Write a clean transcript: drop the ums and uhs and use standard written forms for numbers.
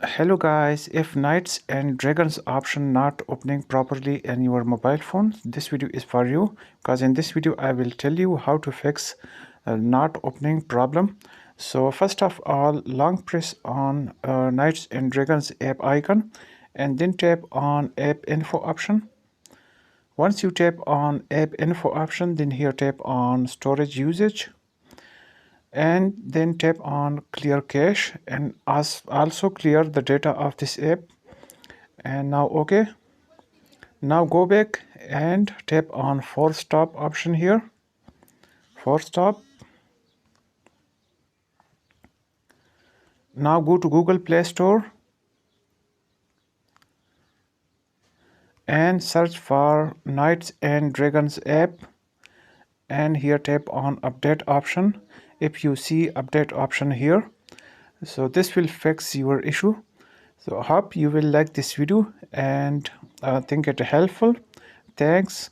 Hello guys, if Knights and Dragons option not opening properly in your mobile phone, this video is for you because in this video I will tell you how to fix not opening problem. So first of all, long press on Knights and Dragons app icon and then tap on app info option. Once you tap on app info option, then here tap on storage usage and then tap on clear cache and also clear the data of this app. And now okay, now go back and tap on force stop option here, force stop. Now go to Google Play Store and search for Knights and Dragons app and here tap on update option. If you see update option here, so this will fix your issue. So hope you will like this video and think it helpful. Thanks.